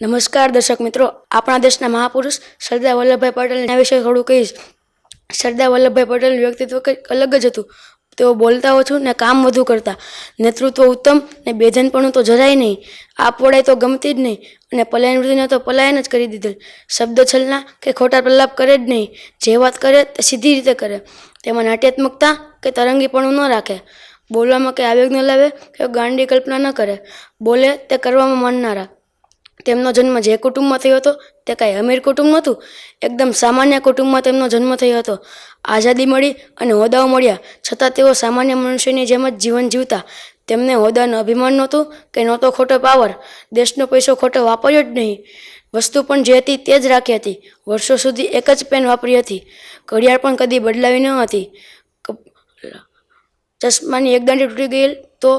નમસ્કાર દર્શક મિત્રો, આપણા દેશના મહાપુરુષ સરદાર વલ્લભભાઈ પટેલના વિશે થોડું કહીશ. સરદાર વલ્લભભાઈ પટેલનું વ્યક્તિત્વ કંઈક અલગ જ હતું. તેઓ બોલતા ઓછું ને કામ વધુ કરતા. નેતૃત્વ ઉત્તમ ને બેધનપણું તો જરાય નહીં. આપવડાય તો ગમતી જ નહીં અને પલાયન વૃત્તિને તો પલાયન જ કરી દીધેલ. શબ્દ છલના કે ખોટા પ્રલાપ કરે જ નહીં. જે વાત કરે તે સીધી રીતે કરે. તેમાં નાટ્યાત્મકતા કે તરંગીપણું ન રાખે. બોલવામાં કે આવેગ ન લાવે કે ગાંડી કલ્પના ન કરે. બોલે તે કરવામાં માનનારા. તેમનો જન્મ જે કુટુંબમાં થયો હતો તે કાંઈ અમીર કુટુંબ નહોતું. એકદમ સામાન્ય કુટુંબમાં તેમનો જન્મ થયો હતો. આઝાદી મળી અને હોદ્દાઓ મળ્યા છતાં તેઓ સામાન્ય મનુષ્યની જેમ જ જીવન જીવતા. તેમને હોદ્દાનું અભિમાન નહોતું કે નહોતો ખોટો પાવર. દેશનો પૈસો ખોટો વાપર્યો જ નહીં. વસ્તુ પણ જે હતી તે જ રાખી હતી. વર્ષો સુધી એક જ પેન વાપરી હતી. ઘડિયાળ પણ કદી બદલાવી ન હતી. ચશ્માની એક દાંડી તૂટી ગયેલ તો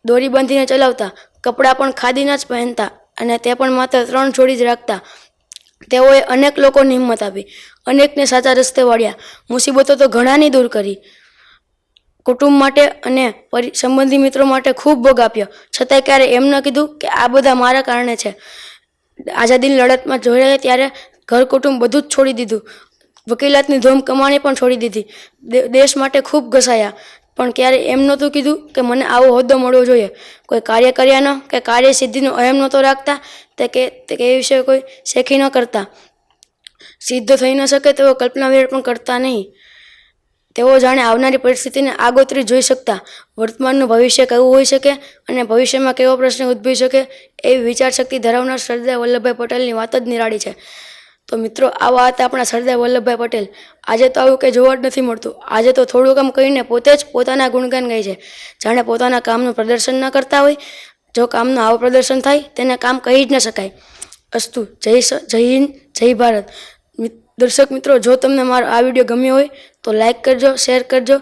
દોરી બાંધીને ચલાવતા. કપડાં પણ ખાદીના જ પહેરતા અને તે પણ માત્ર 3 જોડી જ રાખતા. તેઓએ અનેક લોકોને હિંમત આપી, અનેકને સાચા રસ્તે વાળ્યા. મુસીબતો તો ઘણાની દૂર કરી. કુટુંબ માટે અને સંબંધી મિત્રો માટે ખૂબ ભોગ આપ્યો. છતાંય ક્યારે એમ ન કીધું કે આ બધા મારા કારણે છે. આઝાદીની લડતમાં જોડાયા ત્યારે ઘર કુટુંબ બધું જ છોડી દીધું. વકીલાતની ધૂમ કમાણી પણ છોડી દીધી. દેશ માટે ખૂબ ઘસાયા. પણ ક્યારે એમ નહોતું કીધું કે મને આવો હોદ્દો મળવો જોઈએ. કોઈ કાર્ય કર્યાનો કે કાર્ય સિદ્ધિનો અહેમ નહોતો રાખતા. તે વિશે કોઈ શેખી ન કરતા. સિદ્ધ થઈ ન શકે તેવો કલ્પના વિહાર પણ કરતા નહીં. તેઓ જાણે આવનારી પરિસ્થિતિને આગોતરી જોઈ શકતા. વર્તમાનનું ભવિષ્ય કેવું હોઈ શકે અને ભવિષ્યમાં કેવો પ્રશ્ન ઉદ્ભવી શકે એવી વિચારશક્તિ ધરાવનાર સરદાર વલ્લભભાઈ પટેલની વાત જ નિરાળી છે. તો મિત્રો, આવા હતા આપણા સરદાર વલ્લભભાઈ પટેલ. આજે તો આવું કંઈ જોવા જ નથી મળતું. આજે તો થોડું કામ કહીને પોતે જ પોતાના ગુણગાન ગાય છે. જાણે પોતાના કામનું પ્રદર્શન ન કરતા હોય. જો કામનું આવું પ્રદર્શન થાય તેને કામ કહી જ ન શકાય. અસ્તુ. જય હિન્દ, જય ભારત. દર્શક મિત્રો, જો તમને મારો આ વિડીયો ગમ્યો હોય તો લાઈક કરજો, શેર કરજો